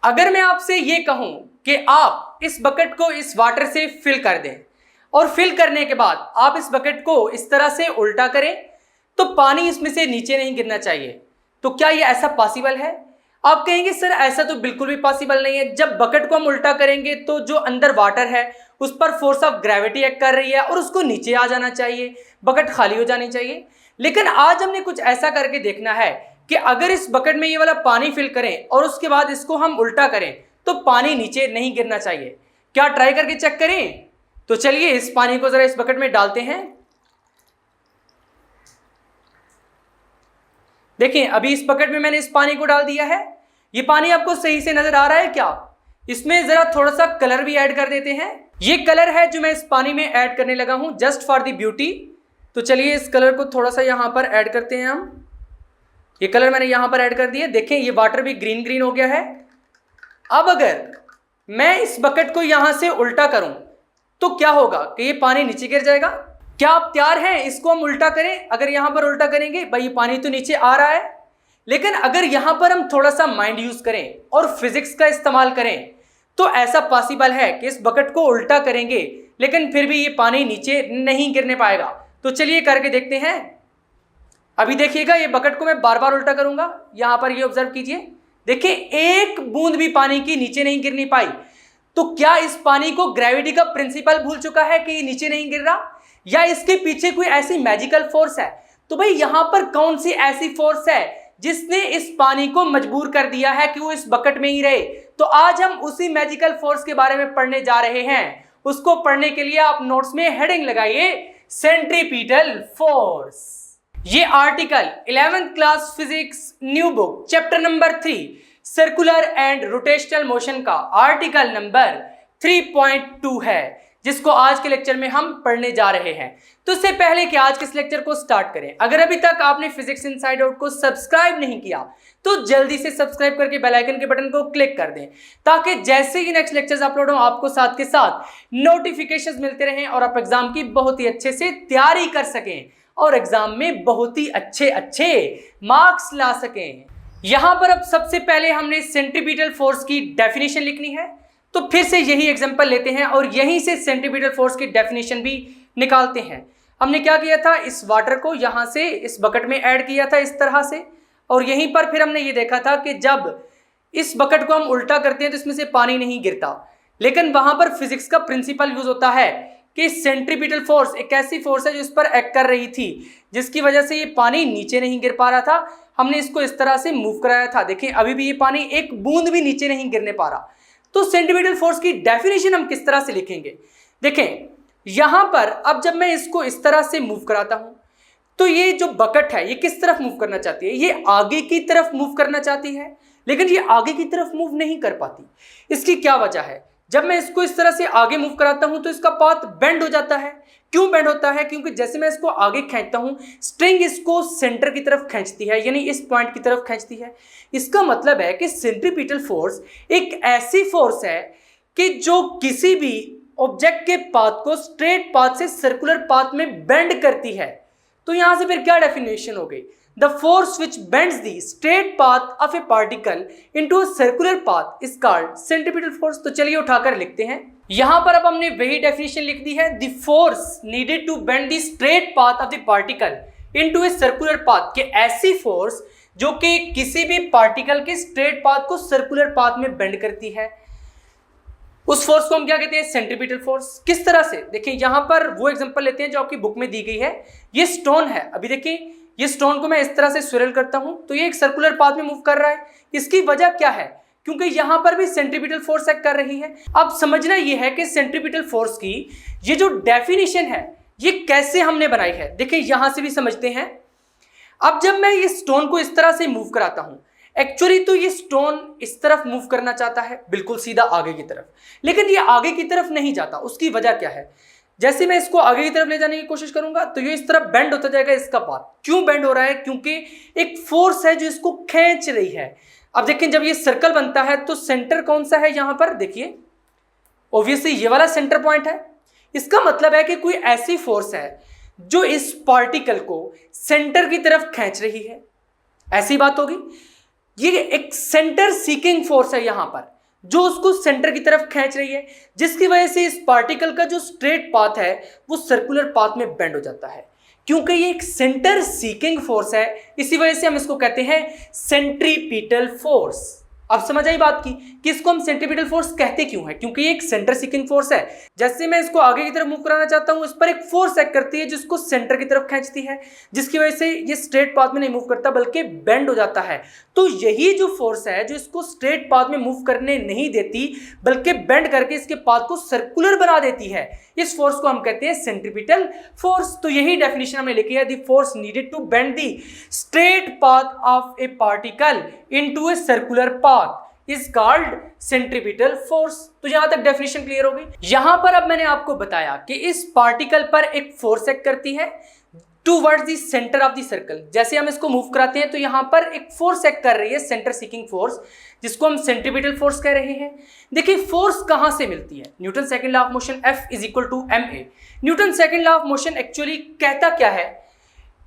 अगर मैं आपसे ये कहूं कि आप इस बकेट को इस वाटर से फिल कर दें और फिल करने के बाद आप इस बकेट को इस तरह से उल्टा करें तो पानी इसमें से नीचे नहीं गिरना चाहिए, तो क्या ये ऐसा पॉसिबल है? आप कहेंगे सर ऐसा तो बिल्कुल भी पॉसिबल नहीं है। जब बकेट को हम उल्टा करेंगे तो जो अंदर वाटर है उस पर फोर्स ऑफ ग्रेविटी एक्ट कर रही है और उसको नीचे आ जाना चाहिए, बकेट खाली हो जानी चाहिए। लेकिन आज हमने कुछ ऐसा करके देखना है कि अगर इस बकेट में ये वाला पानी फिल करें और उसके बाद इसको हम उल्टा करें तो पानी नीचे नहीं गिरना चाहिए। क्या ट्राई करके चेक करें? तो चलिए इस पानी को जरा इस बकेट में डालते हैं। देखिए अभी इस बकेट में मैंने इस पानी को डाल दिया है। ये पानी आपको सही से नजर आ रहा है क्या? इसमें जरा थोड़ा सा कलर भी ऐड कर देते हैं। ये कलर है जो मैं इस पानी में ऐड करने लगा हूं जस्ट फॉर द ब्यूटी। तो चलिए इस कलर को थोड़ा सा यहां पर ऐड करते हैं हम। ये कलर मैंने यहां पर ऐड कर दिया। देखें ये वाटर भी ग्रीन ग्रीन हो गया है। अब अगर मैं इस बकेट को यहां से उल्टा करूं तो क्या होगा कि ये पानी नीचे गिर जाएगा। क्या आप तैयार हैं इसको हम उल्टा करें? अगर यहां पर उल्टा करेंगे भाई ये पानी तो नीचे आ रहा है, लेकिन अगर यहां पर हम थोड़ा सा माइंड यूज करें और फिजिक्स का इस्तेमाल करें तो ऐसा पॉसिबल है कि इस बकेट को उल्टा करेंगे लेकिन फिर भी ये पानी नीचे नहीं गिरने पाएगा। तो चलिए करके देखते हैं। अभी देखिएगा ये बकेट को मैं बार बार उल्टा करूंगा। यहां पर ये ऑब्जर्व कीजिए, देखिए एक बूंद भी पानी की नीचे नहीं गिरनी पाई। तो क्या इस पानी को ग्रेविटी का प्रिंसिपल भूल चुका है कि ये नीचे नहीं गिर रहा, या इसके पीछे कोई ऐसी मैजिकल फोर्स है? तो भाई यहां पर कौन सी ऐसी फोर्स है जिसने इस पानी को मजबूर कर दिया है कि वो इस बकेट में ही रहे? तो आज हम उसी मैजिकल फोर्स के बारे में पढ़ने जा रहे हैं। उसको पढ़ने के लिए आप नोट्स में हेडिंग लगाइए सेंट्रीपिटल फोर्स। ये article 11th class physics new book chapter number 3 circular and rotational motion का आर्टिकल नंबर 3.2 है, जिसको आज के लेक्चर में हम पढ़ने जा रहे हैं। तो इससे पहले कि आज के इस लेक्चर को स्टार्ट करें, अगर अभी तक आपने फिजिक्स इनसाइड आउट को सब्सक्राइब नहीं किया तो जल्दी से सब्सक्राइब करके बेल आइकन के बटन को क्लिक कर दें, ताकि जैसे ही नेक्स्ट लेक्चर्स अपलोड हो आपको साथ के साथ नोटिफिकेशंस मिलते रहें और आप एग्जाम की बहुत ही अच्छे से तैयारी कर सकें और एग्जाम में बहुत ही अच्छे मार्क्स ला सकें। यहां पर अब सबसे पहले हमने सेंट्रीपिटल फोर्स की डेफिनेशन लिखनी है, तो फिर से यही एग्जांपल लेते हैं और यहीं से सेंट्रीपिटल फोर्स की डेफिनेशन भी निकालते हैं। हमने क्या किया था, इस वाटर को यहां से इस बकेट में ऐड किया था इस तरह से, और यहीं पर फिर हमने ये देखा था कि जब इस बकेट को हम उल्टा करते हैं तो इसमें से पानी नहीं गिरता, लेकिन वहां पर फिजिक्स का प्रिंसिपल यूज होता है कि सेंट्रीपिटल फोर्स एक ऐसी फोर्स है जो इस पर एक्ट कर रही थी जिसकी वजह से ये पानी नीचे नहीं गिर पा रहा था। हमने इसको इस तरह से मूव कराया था। देखिए अभी भी ये पानी एक बूंद भी नीचे नहीं गिरने पा रहा। तो सेंट्रीपिटल फोर्स की डेफिनेशन हम किस तरह से लिखेंगे? देखें यहां पर अब जब मैं इसको इस तरह से मूव कराता हूं तो ये जो बकेट है ये किस तरफ मूव करना चाहती है? ये आगे की तरफ मूव करना चाहती है, लेकिन ये आगे की तरफ मूव नहीं कर पाती। इसकी क्या वजह है? जब मैं इसको इस तरह से आगे मूव कराता हूं तो इसका पाथ बेंड हो जाता है। क्यों बेंड होता है? क्योंकि जैसे मैं इसको आगे खींचता हूं स्ट्रिंग इसको सेंटर की तरफ खींचती है, यानी इस पॉइंट की तरफ खींचती है। इसका मतलब है कि सेंट्रीपिटल फोर्स एक ऐसी फोर्स है कि जो किसी भी ऑब्जेक्ट के पाथ को स्ट्रेट पाथ से सर्कुलर पाथ में बेंड करती है। तो यहां से फिर क्या डेफिनेशन हो गई? The force which bends the straight path of a particle into a circular path is called centripetal force। तो चलिए उठाकर लिखते हैं। यहां पर अब हमने वही डेफिनेशन लिख दी है, the force needed to bend the straight path of the particle into a circular path, कि ऐसी फोर्स जो कि किसी भी पार्टिकल के स्ट्रेट पाथ को सर्कुलर पाथ में बेंड करती है, उस फोर्स को हम क्या कहते हैं? Centripetal force. किस तरह से? देखिए यहां पर वो एग्जांपल लेते हैं जो आपकी बुक में दी गई है। ये स्टोन है, अभी देखिए ये स्टोन को मैं इस तरह से स्विरल करता हूं तो ये एक सर्कुलर पाथ में मूव कर रहा है। इसकी वजह क्या है? क्योंकि यहां पर भी सेंट्रीपिटल फोर्स एक्ट कर रही है। अब समझना ये है कि सेंट्रीपिटल फोर्स की ये जो डेफिनेशन है ये कैसे हमने बनाई है। देखिए यहां से भी समझते हैं। अब जब मैं ये स्टोन को इस तरह से मूव कराता हूं, एक्चुअली तो ये स्टोन इस तरफ मूव करना चाहता है, बिल्कुल सीधा आगे की तरफ, लेकिन ये आगे की तरफ नहीं जाता। उसकी वजह क्या है? जैसे मैं इसको आगे की तरफ ले जाने की कोशिश करूंगा तो ये इस तरफ बेंड होता जाएगा इसका पाथ। क्यों बेंड हो रहा है? क्योंकि एक फोर्स है जो इसको खींच रही है। अब देखिए जब ये सर्कल बनता है तो सेंटर कौन सा है यहां पर? देखिए ऑब्वियसली ये वाला सेंटर पॉइंट है। इसका मतलब है कि कोई ऐसी फोर्स है जो इस पार्टिकल को सेंटर की तरफ खींच रही है। ऐसी बात होगी। ये एक सेंटर सीकिंग फोर्स है यहां पर, जो उसको सेंटर की तरफ खींच रही है, जिसकी वजह से इस पार्टिकल का जो स्ट्रेट पाथ है वो सर्कुलर पाथ में बेंड हो जाता है। क्योंकि ये एक सेंटर सीकिंग फोर्स है, इसी वजह से हम इसको कहते हैं सेंट्रीपिटल फोर्स। अब समझ आई बात कि इसको हम सेंट्रीपिटल फोर्स कहते क्यों है, क्योंकि ये एक सेंटर सीकिंग फोर्स है। जैसे मैं इसको आगे की तरफ मूव कराना चाहता हूं, इस पर एक फोर्स एक्ट करती है जिसको सेंटर की तरफ खींचती है, जिसकी वजह से ये स्ट्रेट पाथ में नहीं मूव करता बल्कि बेंड हो जाता है। तो यही जो फोर्स है जो इसको स्ट्रेट पाथ में मूव करने नहीं देती बल्कि बेंड करके इसके पाथ को सर्कुलर बना देती है, इस फोर्स को हम कहते हैं सेंट्रीपिटल फोर्स। तो यही डेफिनेशन हमने लिखी है, the force needed to bend the straight path of a particle into a circular path is called centripetal force. तो यहां तक डेफिनेशन क्लियर हो गई। यहां पर अब मैंने आपको बताया कि इस पार्टिकल पर एक फोर्स एक्ट करती है towards the centre of the circle. जैसे हम इसको मूव कराते हैं तो यहां पर एक फोर्स एक्ट कर रही है, सेंटर सीकिंग फोर्स, जिसको हम सेंट्रीपिटल फोर्स कह रहे हैं। देखिए फोर्स कहां से मिलती है, Newton second law of motion F is equal to ma। Newton second law of motion actually कहता क्या है,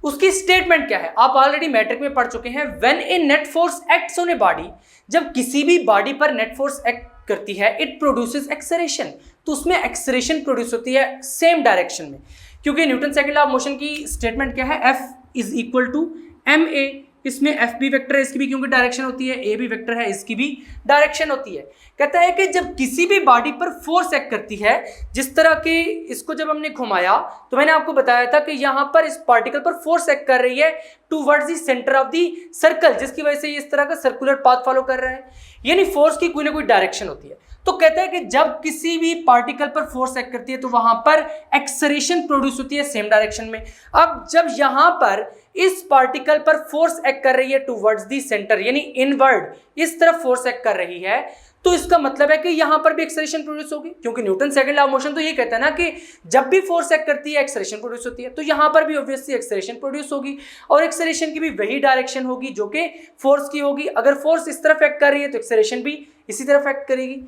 उसकी स्टेटमेंट क्या है, आप ऑलरेडी मैट्रिक में पढ़ चुके हैं। When A net force acts on a body, जब किसी भी बॉडी पर नेट फोर्स एक्ट करती है, इट प्रोड्यूसेस एक्सेलरेशन, तो उसमें एक्सेलरेशन प्रोड्यूस होती है सेम डायरेक्शन में। क्योंकि Newton second law of motion की स्टेटमेंट क्या है, F is equal to ma। इसमें F भी वेक्टर है, इसकी भी क्योंकि डायरेक्शन होती है, A भी वेक्टर है, इसकी भी डायरेक्शन होती है। कहता है कि जब किसी भी बॉडी पर फोर्स एक्ट करती है, जिस तरह के इसको जब हमने घुमाया तो मैंने आपको बताया था कि यहां पर इस पार्टिकल पर फोर्स एक्ट कर रही है towards the centre of the circle, जिसकी वजह से ये इस तरह का सर्कुलर पाथ फॉलो कर रहा है, यानी फोर्स की कोई ना कोई डायरेक्शन होती है। तो कहता है कि जब किसी भी पार्टिकल पर फोर्स एक्ट करती है तो वहां पर एक्सेलरेशन प्रोड्यूस होती है सेम डायरेक्शन में। अब जब यहां पर इस पार्टिकल पर फोर्स एक्ट कर रही है टुवर्ड्स दी सेंटर, यानी इनवर्ड इस तरफ फोर्स एक्ट कर रही है, तो इसका मतलब है कि यहां पर भी एक्सेलरेशन प्रोड्यूस होगी। क्योंकि Newton second law of motion तो ये कहता है ना कि जब भी फोर्स एक्ट करती है एक्सेलरेशन प्रोड्यूस होती है, तो यहां पर भी ऑब्वियसली एक्सेलरेशन प्रोड्यूस होगी और एक्सेलरेशन की भी वही डायरेक्शन होगी जो कि फोर्स की होगी। अगर फोर्स इस तरफ एक्ट कर रही है तो एक्सेलरेशन भी इसी तरफ एक्ट करेगी।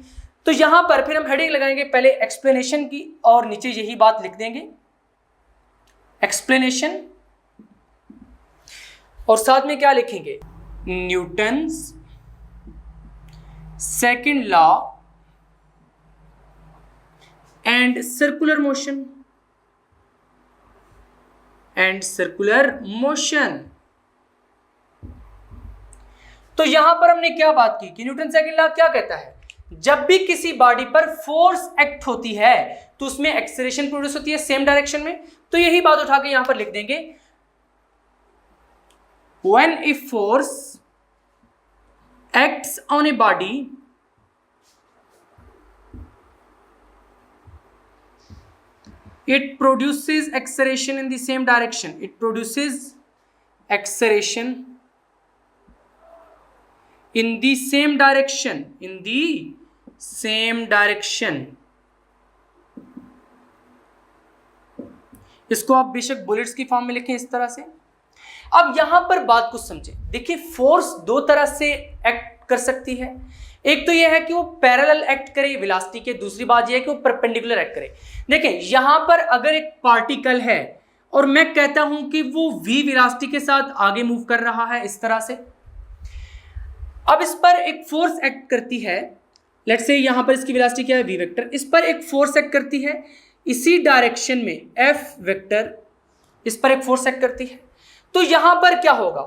तो यहां पर फिर हम हेडिंग लगाएंगे पहले एक्सप्लेनेशन की और नीचे यही बात लिख देंगे एक्सप्लेनेशन, और साथ में क्या लिखेंगे, Newton's second law and circular motion तो यहां पर हमने क्या बात की कि न्यूटन सेकंड लॉ क्या कहता है, जब भी किसी बॉडी पर फोर्स एक्ट होती है तो उसमें एक्सेलरेशन प्रोड्यूस होती है सेम डायरेक्शन में। तो यही बात उठा के यहां पर लिख देंगे, when a force acts on a body it produces acceleration in the same direction, it produces acceleration in the same direction, इसको आप बेशक बुलेट्स की फॉर्म में लिखें इस तरह से। अब यहां पर बात कुछ समझे, देखिए फोर्स दो तरह से एक्ट कर सकती है, एक तो यह है कि वो पैरेलल एक्ट करे वेलोसिटी के, दूसरी बात यह है कि वो परपेंडिकुलर एक्ट करे। देखिए यहां पर अगर एक पार्टिकल है और मैं कहता हूं कि वो v वेलोसिटी के साथ आगे मूव कर रहा है इस तरह से, अब इस पर एक फोर्स एक्ट करती है, लेट्स से यहां पर इसकी वेलोसिटी क्या है v वेक्टर, इस पर एक फोर्स एक्ट करती है इसी डायरेक्शन में f वेक्टर, इस पर एक फोर्स एक्ट करती है। तो यहां पर क्या होगा,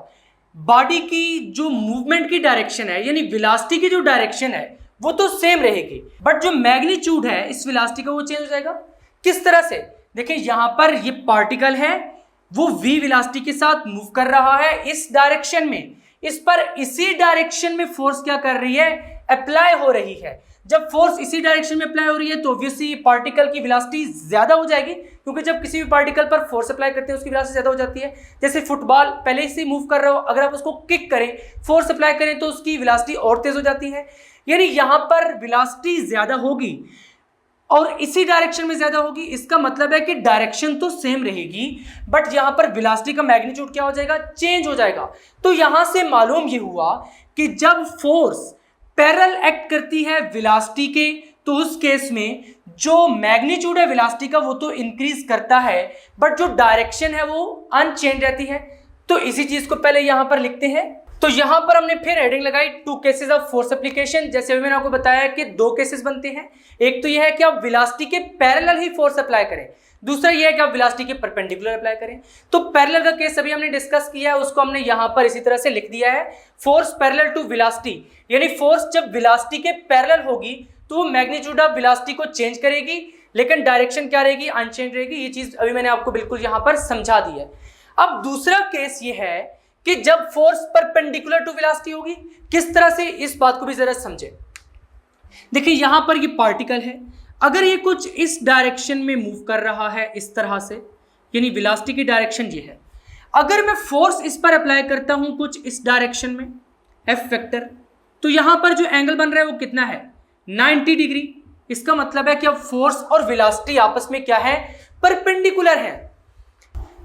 बॉडी की जो मूवमेंट की डायरेक्शन है यानी वेलोसिटी की जो डायरेक्शन है वो तो सेम रहेगी, बट जो मैग्नीट्यूड है इस वेलोसिटी का वो चेंज हो जाएगा। किस तरह से, देखिए यहां पर ये पार्टिकल है वो v वेलोसिटी के साथ मूव कर रहा है इस डायरेक्शन में, इस पर इसी डायरेक्शन में फोर्स क्या कर रही है, अप्लाई हो रही है। जब फोर्स इसी डायरेक्शन में अप्लाई हो रही है तो ऑब्वियसली पार्टिकल की वेलोसिटी ज्यादा हो जाएगी, क्योंकि जब किसी भी पार्टिकल पर फोर्स अप्लाई करते हैं उसकी वेलोसिटी ज्यादा हो जाती है। जैसे फुटबॉल पहले से मूव कर रहा हो, अगर आप उसको किक करें, फोर्स अप्लाई करें तो उसकी वेलोसिटी और तेज हो जाती है, यानी यहां पर वेलोसिटी ज्यादा होगी और इसी डायरेक्शन में ज्यादा होगी। इसका मतलब है कि डायरेक्शन तो सेम रहेगी बट यहां पर वेलोसिटी का मैग्नीट्यूड क्या हो जाएगा, चेंज हो जाएगा। तो यहां से मालूम ये हुआ कि जब फोर्स पैरेलल एक्ट करती है वेलोसिटी के तो उस केस में जो मैग्नीट्यूड है वेलोसिटी का वो तो इंक्रीज करता है बट जो डायरेक्शन है वो अनचेंज रहती है। तो इसी चीज को पहले यहां पर लिखते हैं, तो यहां पर हमने फिर हेडिंग लगाई two cases of force application. जैसे अभी मैंने आपको बताया कि दो केसेस बनते हैं, एक तो यह है कि आप वेलोसिटी के पैरेलल ही फोर्स अप्लाई करें, दूसरा यह है कि आप वेलोसिटी के परपेंडिकुलर अप्लाई करें। तो पैरेलल का केस अभी हमने डिस्कस किया है, उसको हमने यहां पर इसी तरह से लिख दिया है, फोर्स पैरेलल टू वेलोसिटी, यानी फोर्स जब वेलोसिटी के पैरेलल होगी तो वो मैग्नीट्यूड ऑफ वेलोसिटी को चेंज करेगी, लेकिन डायरेक्शन क्या रहेगी, अनचेंज रहेगी। ये चीज अभी मैंने आपको बिल्कुल यहां पर समझा दी है। अब दूसरा केस ये है कि जब फोर्स परपेंडिकुलर टू वेलोसिटी होगी, किस तरह से, इस बात को भी जरा समझे। देखिए यहां पर ये पार्टिकल है, अगर ये कुछ इस डायरेक्शन में मूव कर रहा है इस तरह से, यानी वेलोसिटी की डायरेक्शन ये है, अगर मैं फोर्स इस पर अप्लाई करता हूं कुछ इस डायरेक्शन में एफ वेक्टर, तो यहां पर जो एंगल बन रहा है वो कितना है, 90 डिग्री। इसका मतलब है कि अब फोर्स और वेलोसिटी आपस में क्या है, परपेंडिकुलर है।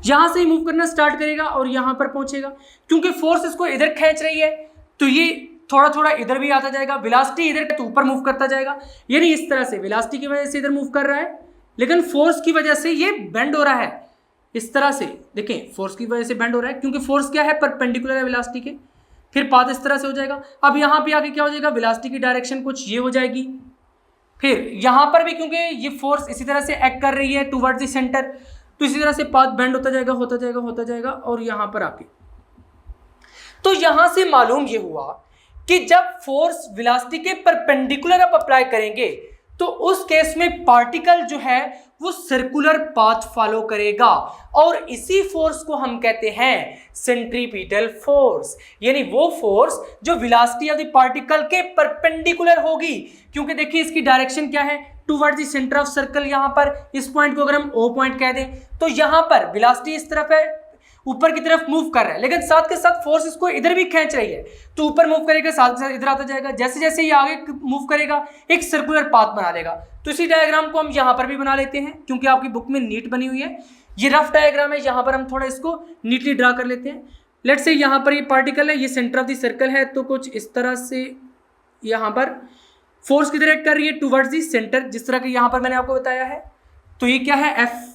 यहां से ही मूव करना स्टार्ट करेगा और यहां पर पहुंचेगा, क्योंकि फोर्स इसको इधर खींच रही है तो ये थोड़ा थोड़ा इधर भी आता जाएगा, वेलोसिटी इधर तो ऊपर मूव करता जाएगा, यानी इस तरह से वेलोसिटी की वजह से इधर मूव कर रहा है, लेकिन फोर्स की वजह से ये बेंड हो रहा है इस तरह से। देखें फोर्स की वजह से बेंड हो रहा है, क्योंकि फोर्स क्या है, परपेंडिकुलर है वेलोसिटी के। फिर पाथ इस तरह से हो जाएगा। अब यहां पे आके क्या हो जाएगा, वेलोसिटी की डायरेक्शन कुछ ये हो जाएगी। फिर यहां पर भी क्योंकि ये फोर्स इसी तरह से एक्ट कर रही है टुवर्ड्स द सेंटर, तो इसी तरह से पाथ बेंड होता जाएगा होता जाएगा होता जाएगा, और यहां पर आके तो यहां से मालूम ये हुआ कि जब फोर्स वेलोसिटी के परपेंडिकुलर आप अप्लाई करेंगे तो उस केस में पार्टिकल जो है वो सर्कुलर पाथ फॉलो करेगा, और इसी फोर्स को हम कहते हैं सेंट्रीपिटल फोर्स, यानी वो फोर्स जो वेलोसिटी ऑफ द पार्टिकल के परपेंडिकुलर होगी। क्योंकि देखिए इसकी डायरेक्शन क्या है, towards the centre of circle. यहां पर इस पॉइंट को अगर हम ओ पॉइंट कह दें तो यहां पर वेलोसिटी इस तरफ है, ऊपर की तरफ मूव कर रहा है, लेकिन साथ के साथ फोर्स इसको इधर भी खींच रही है, तो ऊपर मूव करेगा साथ के साथ इधर आता जाएगा। जैसे जैसे ये आगे मूव करेगा एक सर्कुलर पाथ बना लेगा। तो इसी डायग्राम को हम यहां पर भी बना लेते हैं, क्योंकि आपकी बुक में नीट बनी हुई है। ये रफ डायग्राम है, यहां पर हम थोड़ा इसको नीटली ड्रा कर लेते हैं। लेट्स से यहां पर ये पार्टिकल है, ये सेंटर ऑफ द सर्कल है, तो कुछ इस तरह से यहां पर फोर्स किधर एक्ट कर रही है, टुवर्ड्स द सेंटर, जिस तरह की यहां पर मैंने आपको बताया है। तो ये क्या है, एफ,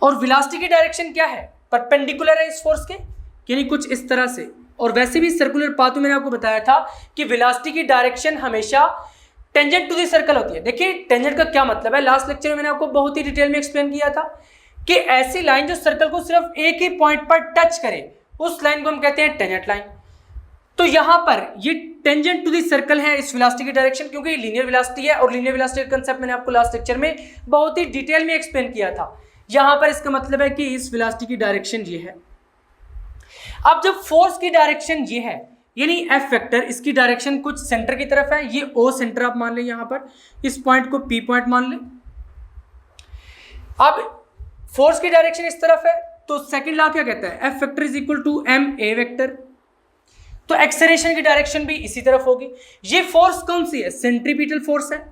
और वेलोसिटी की डायरेक्शन क्या है, परपेंडिकुलर है इस फोर्स के, यानी कुछ इस तरह से। और वैसे भी सर्कुलर पाथ में मैंने आपको बताया था कि वेलोसिटी की डायरेक्शन हमेशा टेंजेंट टू द सर्कल होती है। देखिए टेंजेंट का क्या मतलब है, लास्ट लेक्चर में मैंने आपको बहुत ही डिटेल में एक्सप्लेन किया था कि ऐसी लाइन जो सर्कल को सिर्फ एक ही पॉइंट पर टच करे, उस लाइन को हम कहते हैं टेंजेंट लाइन। तो यहां पर ये टेंजेंट टू द सर्कल है इस वेलोसिटी की डायरेक्शन, क्योंकि लीनियर वेलोसिटी है, और लीनियर वेलोसिटी का कांसेप्ट मैंने आपको लास्ट लेक्चर में बहुत ही डिटेल में एक्सप्लेन किया था। यहां पर इसका मतलब है कि इस वेलोसिटी की डायरेक्शन ये है। अब जब फोर्स की डायरेक्शन ये है, यानी एफ वेक्टर, इसकी डायरेक्शन कुछ सेंटर की तरफ है, ये ओ सेंटर आप मान लें, यहां पर इस पॉइंट को पी पॉइंट मान लें। अब फोर्स की डायरेक्शन इस तरफ है, तो सेकंड लॉ क्या कहता है, F vector is equal to M A vector. तो एक्सेलरेशन की डायरेक्शन भी इसी तरफ होगी। ये फोर्स कौन सी है, सेंट्रीपिटल फोर्स है,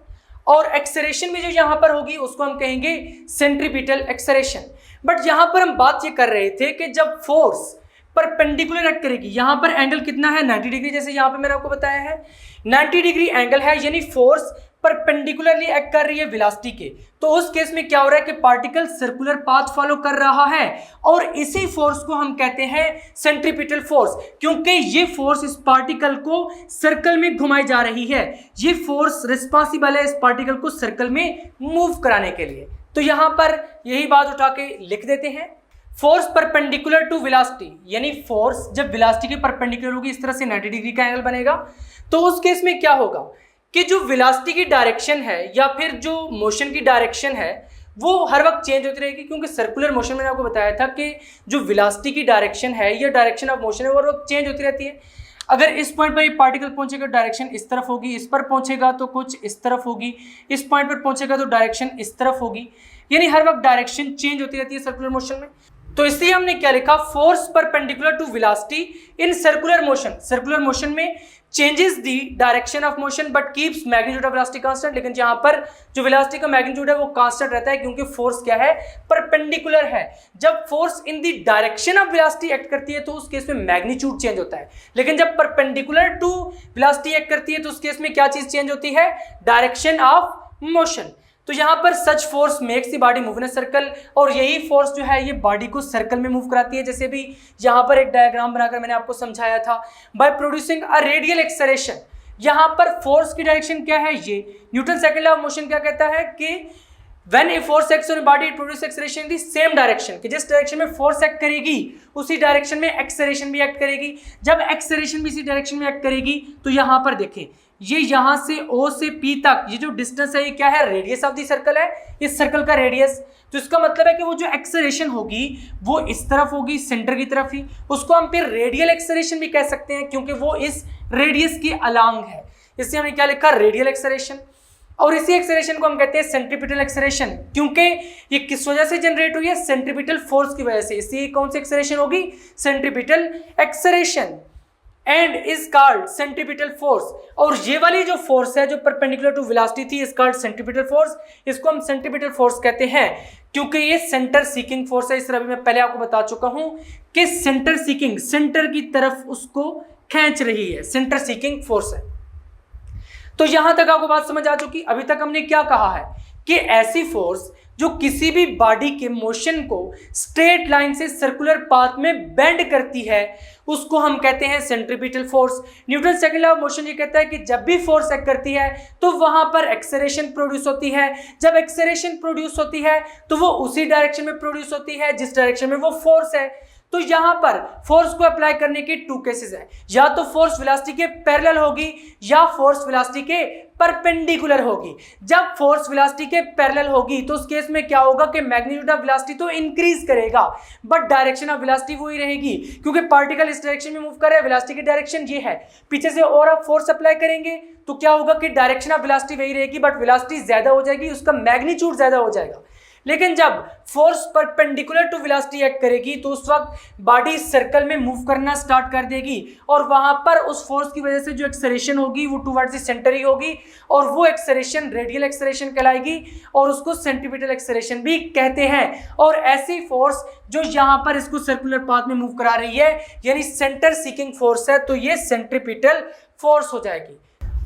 और एक्सेलरेशन भी जो यहां पर होगी उसको हम कहेंगे सेंट्रीपिटल एक्सेलरेशन। बट यहां पर हम बात ये कर रहे थे कि जब फोर्स परपेंडिकुलर एक्ट करेगी, यहां पर एंगल कितना है, 90 डिग्री, जैसे यहां पे मैंने आपको बताया है 90 डिग्री एंगल है, यानी फोर्स परपेंडिकुलरली एक्ट कर रही है वेलोसिटी के। तो उस केस में क्या हो रहा है कि पार्टिकल सर्कुलर पाथ फॉलो कर रहा है, और इसी फोर्स को हम कहते हैं सेंट्रीपिटल फोर्स, क्योंकि ये फोर्स इस पार्टिकल को सर्कल में घुमाई जा रही है। ये फोर्स रिस्पॉन्सिबल है इस पार्टिकल को सर्कल में मूव कराने के लिए। तो यहां पर यही बात उठा के लिख देते हैं, फोर्स परपेंडिकुलर टू वेलोसिटी, यानी फोर्स जब वेलोसिटी के परपेंडिकुलर होगी, इस तरह से 90 डिग्री का एंगल बनेगा। तो उस केस में क्या होगा कि जो वेलोसिटी की डायरेक्शन है या फिर जो मोशन की डायरेक्शन है वो हर वक्त चेंज होती रहेगी, क्योंकि सर्कुलर मोशन मैंने आपको बताया था कि जो वेलोसिटी की डायरेक्शन है या डायरेक्शन ऑफ मोशन है वो हर वक्त चेंज होती रहती है। अगर इस पॉइंट पर ये पार्टिकल पहुंचेगा डायरेक्शन इस तरफ होगी, इस पर पहुंचेगा तो कुछ इस तरफ होगी, इस पॉइंट पर पहुंचेगा तो डायरेक्शन इस तरफ होगी, यानी हर वक्त डायरेक्शन चेंज होती रहती है सर्कुलर मोशन में। तो इसलिए हमने क्या लिखा, force perpendicular to velocity in circular motion, circular motion में changes the direction of motion but keeps magnitude of velocity constant. लेकिन यहाँ पर जो वेलोसिटी का मैग्नीट्यूड है वो कांस्टेंट रहता है, क्योंकि फोर्स क्या है, परपेंडिकुलर है। जब force in the direction of velocity act करती है तो उस केस में मैग्नीट्यूड चेंज होता है, लेकिन जब परपेंडिकुलर टू वेलोसिटी एक्ट करती है तो उस केस में क्या चीज चेंज होती है, डायरेक्शन ऑफ मोशन। तो यहाँ पर such force makes the body move in a circle, और यही फोर्स जो है ये बॉडी को सर्कल में मूव कराती है। जैसे भी यहाँ पर एक डायग्राम बनाकर मैंने आपको समझाया था, by producing a radial acceleration. यहाँ पर फोर्स की डायरेक्शन क्या है, ये Newton second law of motion क्या कहता है कि When a force acts on a body, it produces acceleration in the same direction, कि जिस डायरेक्शन में फोर्स एक्ट करेगी उसी डायरेक्शन में एक्सेलरेशन भी एक्ट करेगी। जब एक्सेलरेशन भी इसी डायरेक्शन में एक्ट करेगी तो यहाँ पर देखें, ये यहाँ से O से P तक ये जो डिस्टेंस है ये क्या है, रेडियस ऑफ द सर्कल है, इस सर्कल का रेडियस। तो इसका मतलब है कि वो जो एक्सेलरेशन होगी वो इस तरफ होगी, सेंटर की तरफ ही। उसको हम फिर रेडियल एक्सेलरेशन भी कह सकते हैं क्योंकि वो इस रेडियस के अलोंग है, इसलिए हमने क्या लिखा, रेडियल एक्सेलरेशन। और इसी एक्सेलरेशन को हम कहते हैं सेंट्रीपिटल एक्सेलरेशन, क्योंकि ये किस वजह से जनरेट हुई है, सेंट्रीपिटल फोर्स की वजह से। इसलिए कौन सी एक्सेलरेशन होगी, centripetal acceleration, and is called centripetal force. और ये वाली जो फोर्स है जो परपेंडिकुलर टू वेलोसिटी थी, इज कॉल्ड सेंट्रीपिटल फोर्स। इसको हम सेंट्रीपिटल फोर्स कहते हैं क्योंकि ये सेंटर सीकिंग फोर्स है। इस तरह भी मैं पहले आपको बता चुका हूं कि सेंटर सीकिंग, सेंटर की तरफ उसको खींच रही है, सेंटर सीकिंग फोर्स है। तो यहां तक आपको बात समझ आ चुकी। अभी तक हमने क्या कहा है कि ऐसी फोर्स जो किसी भी बॉडी के मोशन को स्ट्रेट लाइन से सर्कुलर पाथ में बेंड करती है उसको हम कहते हैं centripetal force. Newton second law of motion ये कहता है कि जब भी फोर्स एक्ट करती है तो वहां पर एक्सेलरेशन प्रोड्यूस होती है। जब एक्सेलरेशन प्रोड्यूस होती है तो वो उसी डायरेक्शन में प्रोड्यूस होती है जिस डायरेक्शन में वो फोर्स है। तो यहां पर फोर्स को अप्लाई करने के टू केसेस हैं, या तो फोर्स वेलोसिटी के पैरेलल होगी या फोर्स वेलोसिटी के परपेंडिकुलर होगी। जब फोर्स वेलोसिटी के पैरेलल होगी तो उस केस में क्या होगा कि मैग्नीट्यूड ऑफ वेलोसिटी तो इंक्रीज करेगा बट डायरेक्शन ऑफ वेलोसिटी वही रहेगी, क्योंकि पार्टिकल इस डायरेक्शन में मूव कर रहा है, वेलोसिटी की डायरेक्शन ये है। पीछे से और आप फोर्स अप्लाई करेंगे तो क्या होगा कि डायरेक्शन ऑफ वेलोसिटी वही रहेगी बट वेलोसिटी ज्यादा हो जाएगी, उसका मैग्नीट्यूड ज्यादा हो जाएगा। लेकिन जब force perpendicular to velocity act करेगी तो उस वक्त बॉडी सर्कल में मूव करना स्टार्ट कर देगी और वहां पर उस फोर्स की वजह से जो एक्सेलरेशन होगी वो टुवर्ड्स द सेंटर ही होगी और वो एक्सेलरेशन रेडियल एक्सेलरेशन कहलाएगी और उसको सेंट्रीपिटल एक्सेलरेशन भी कहते हैं। और ऐसी फोर्स जो यहां पर इसको सर्कुलर पाथ में मूव करा रही है यानी सेंटर सीकिंग फोर्स है तो ये सेंट्रीपिटल फोर्स हो जाएगी।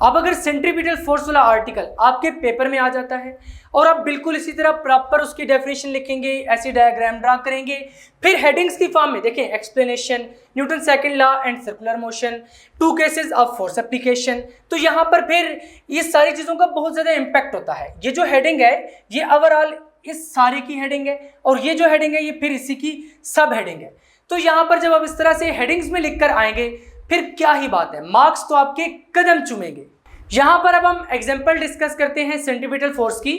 अब अगर सेंट्रीपिटल फोर्स वाला आर्टिकल आपके पेपर में आ जाता है और आप बिल्कुल इसी तरह प्रॉपर उसकी डेफिनेशन लिखेंगे, ऐसी डायग्राम ड्रा करेंगे, फिर हेडिंग्स की फॉर्म में देखें explanation, Newton second law and circular motion, two cases of force application. तो यहाँ पर फिर ये सारी चीज़ों का बहुत ज़्यादा इम्पैक्ट होता है। ये जो हेडिंग है ये ओवरऑल इस सारे की हेडिंग है और ये जो हेडिंग है ये फिर इसी की सब हेडिंग है। तो यहाँ पर जब आप इस तरह से हेडिंग्स में लिख कर आएंगे फिर क्या ही बात है, मार्क्स तो आपके कदम चूमेंगे। यहां पर अब हम एग्जांपल डिस्कस करते हैं सेंट्रीपिटल फोर्स की।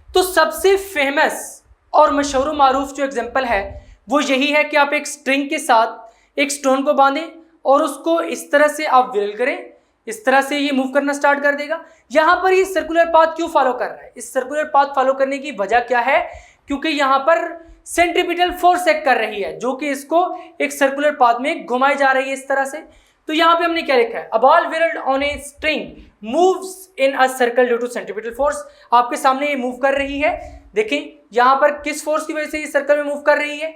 तो सबसे फेमस और मशहूर मारूफ जो एग्जांपल है वो यही है कि आप एक स्ट्रिंग के साथ एक स्टोन को बांधें और उसको इस तरह से आप विरल करें, इस तरह से ये मूव करना स्टार्ट कर देगा। यहां पर ये सर्कुलर पाथ क्यों फॉलो कर रहा है, इस सर्कुलर पाथ फॉलो करने की वजह क्या है, क्योंकि यहां पर सेंट्रीपिटल फोर्स एक्ट कर रही है जो कि इसको एक सर्कुलर पाथ में घुमाई जा रही है इस तरह से। तो यहां पे हमने क्या लिखा है, a ball whirled on a string moves in a circle due to centripetal force. आपके सामने ये मूव कर रही है, देखें यहां पर किस फोर्स की वजह से ये सर्कल में मूव कर रही है,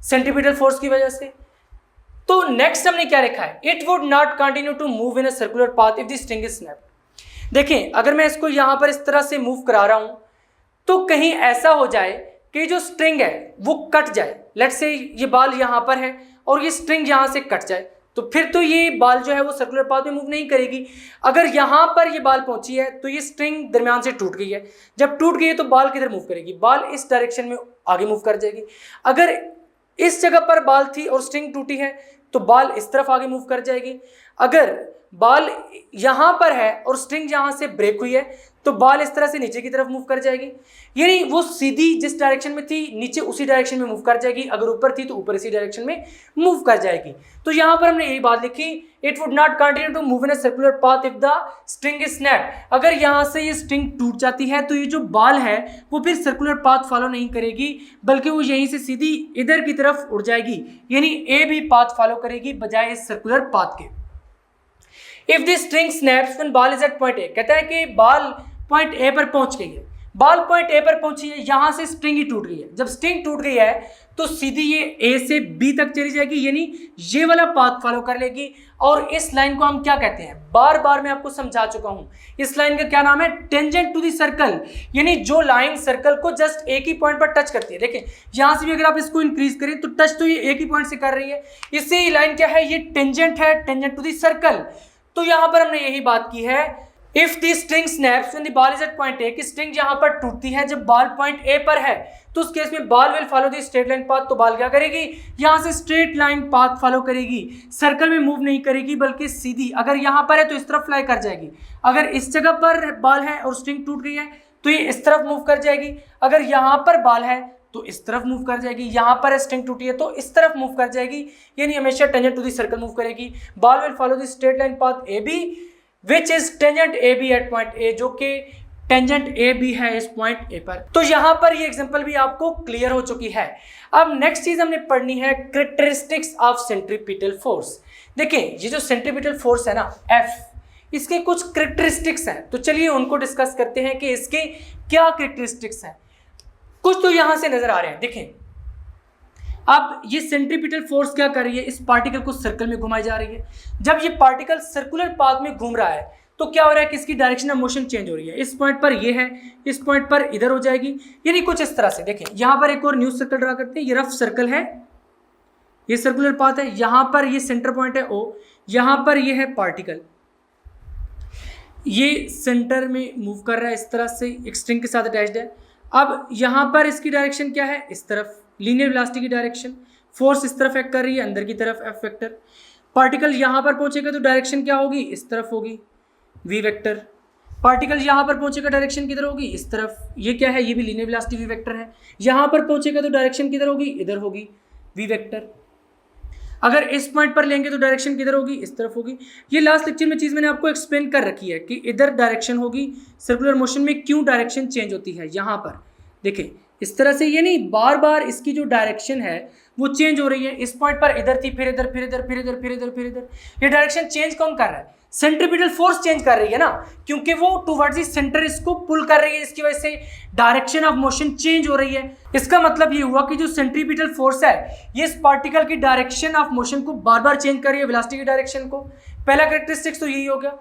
सेंट्रीपिटल फोर्स की वजह से। तो नेक्स्ट हमने क्या लिखा है, it would not continue to move in a circular path if the string is snapped. देखें अगर मैं इसको यहां पर इस तरह से मूव करा रहा हूं तो कहीं ऐसा हो जाए कि जो स्ट्रिंग है वो कट जाए। लेट्स से ये बॉल यहां पर है और ये स्ट्रिंग यहां से कट जाए तो फिर तो ये बॉल जो है वो सर्कुलर पाथ में मूव नहीं करेगी। अगर यहाँ पर ये बॉल पहुंची है तो ये स्ट्रिंग दरमियान से टूट गई है, जब टूट गई है तो बॉल किधर मूव करेगी, बॉल इस डायरेक्शन में आगे मूव कर जाएगी। अगर इस जगह पर बॉल थी और स्ट्रिंग टूटी है तो बॉल इस तरफ आगे मूव कर जाएगी। अगर बॉल यहाँ पर है और स्ट्रिंग यहाँ से ब्रेक हुई है तो बॉल इस तरह से नीचे की तरफ मूव कर जाएगी, यानी वो सीधी जिस डायरेक्शन में थी नीचे उसी डायरेक्शन में मूव कर जाएगी, अगर ऊपर थी तो ऊपर इसी डायरेक्शन में मूव कर जाएगी। तो यहाँ पर हमने यही बात लिखी, it would not continue to move in a circular path if the string is snapped. अगर यहाँ से ये स्ट्रिंग टूट जाती है तो ये जो बॉल है वो फिर सर्कुलर पाथ फॉलो नहीं करेगी बल्कि वो यहीं से सीधी इधर की तरफ उड़ जाएगी, यानी ए भी पाथ फॉलो करेगी बजाय इस सर्कुलर पाथ के। If the string snaps when ball is at point A, कहता है कि बॉल पॉइंट ए पर पहुंच गई है, बॉल पॉइंट ए पर पहुंची है, यहां से स्ट्रिंग ही टूट गई है। जब स्ट्रिंग टूट गई है तो सीधी ये ए से बी तक चली जाएगी, यानी ये वाला पाथ फॉलो कर लेगी। और इस लाइन को हम क्या कहते हैं, बार बार मैं आपको समझा चुका हूं, इस लाइन का क्या नाम है, टेंजेंट टू द सर्कल, यानी जो लाइन सर्कल को जस्ट एक ही पॉइंट पर टच करती है। देखिए यहां से भी अगर आप इसको इंक्रीज करें तो टच तो ये एक ही पॉइंट से कर रही है, इससे लाइन क्या है, ये टेंजेंट है, टेंजेंट टू द सर्कल। तो यहां पर हमने यही बात की है, if the string snaps when the ball is at point A, कि स्ट्रिंग यहां पर टूटती है जब बॉल पॉइंट ए पर है, तो उस केस में ball will follow the straight line path. तो बॉल क्या करेगी, यहां से स्ट्रेट लाइन पाथ फॉलो करेगी, सर्कल में मूव नहीं करेगी बल्कि सीधी, अगर यहां पर है तो इस तरफ फ्लाई कर जाएगी, अगर इस जगह पर बॉल है और स्ट्रिंग टूट गई है तो ये इस तरफ मूव कर जाएगी, अगर यहां पर बॉल है तो इस तरफ मूव कर जाएगी, यहां पर स्ट्रिंग टूटी है तो इस तरफ मूव कर जाएगी, यानी हमेशा tangent to the circle move करेगी। Ball will follow the straight line path A B which is tangent A B at point A, जो कि टेंजेंट ए बी है इस पॉइंट ए पर। तो यहां पर ये एग्जांपल भी आपको क्लियर हो चुकी है। अब नेक्स्ट चीज हमने पढ़नी है कैरेक्टरिस्टिक्स ऑफ सेंट्रीपिटल फोर्स। देखिए ये जो सेंट्रीपिटल फोर्स है ना F, इसके कुछ कैरेक्टरिस्टिक्स हैं, तो चलिए उनको डिस्कस करते हैं कि इसके क्या कैरेक्टरिस्टिक्स हैं। कुछ तो यहां से नजर आ रहे हैं, देखें अब ये सेंट्रीपिटल फोर्स क्या कर रही है, इस पार्टिकल को सर्कल में घुमाई जा रही है। जब ये पार्टिकल सर्कुलर पाथ में घूम रहा है तो क्या हो रहा है कि इसकी डायरेक्शन ऑफ मोशन चेंज हो रही है, इस पॉइंट पर ये है, इस पॉइंट पर इधर हो जाएगी, यानी कुछ इस तरह से। देखें यहां पर एक और न्यू सर्कल ड्रा करते हैं, ये रफ सर्कल है, ये सर्कुलर पाथ है, यहां पर ये सेंटर पॉइंट है O, यहां पर ये है पार्टिकल, ये सेंटर में मूव कर रहा है इस तरह से, एक स्ट्रिंग के साथ अटैच्ड है। अब यहां पर इसकी डायरेक्शन क्या है, इस तरफ, लीनियर वेलोसिटी की डायरेक्शन, फोर्स इस तरफ एक्ट कर रही है अंदर की तरफ F वेक्टर। पार्टिकल यहां पर पहुंचेगा तो डायरेक्शन क्या होगी, इस तरफ होगी V वेक्टर। पार्टिकल यहां पर पहुंचेगा डायरेक्शन किधर होगी, इस तरफ, ये क्या है, ये भी लीनियर वेलोसिटी V वेक्टर है। यहां पर पहुंचेगा तो डायरेक्शन किधर होगी, इधर होगी V वेक्टर। अगर इस पॉइंट पर लेंगे तो डायरेक्शन किधर होगी, इस तरफ होगी। ये लास्ट लेक्चर में चीज मैंने आपको एक्सप्लेन कर रखी है कि इधर डायरेक्शन होगी, सर्कुलर मोशन में क्यों डायरेक्शन चेंज होती है। यहां पर देखें इस तरह से, यानी बार बार इसकी जो डायरेक्शन है वो चेंज हो रही है, इस पॉइंट पर इधर थी, फिर इधर, फिर इधर, फिर इधर, फिर इधर, फिर इधर। ये डायरेक्शन चेंज कौन कर रहा है, सेंट्रीपिटल फोर्स चेंज कर रही है ना, क्योंकि वो टुवर्ड्स द सेंटर इसको पुल कर रही है, इसकी वजह से डायरेक्शन ऑफ मोशन चेंज हो रही है। इसका मतलब ये हुआ कि जो सेंट्रीपिटल फोर्स है ये इस पार्टिकल की डायरेक्शन ऑफ मोशन को बार बार चेंज कर रही है, वेलोसिटी की डायरेक्शन को। पहला कैरेक्टरिस्टिक्स तो यही हो गया।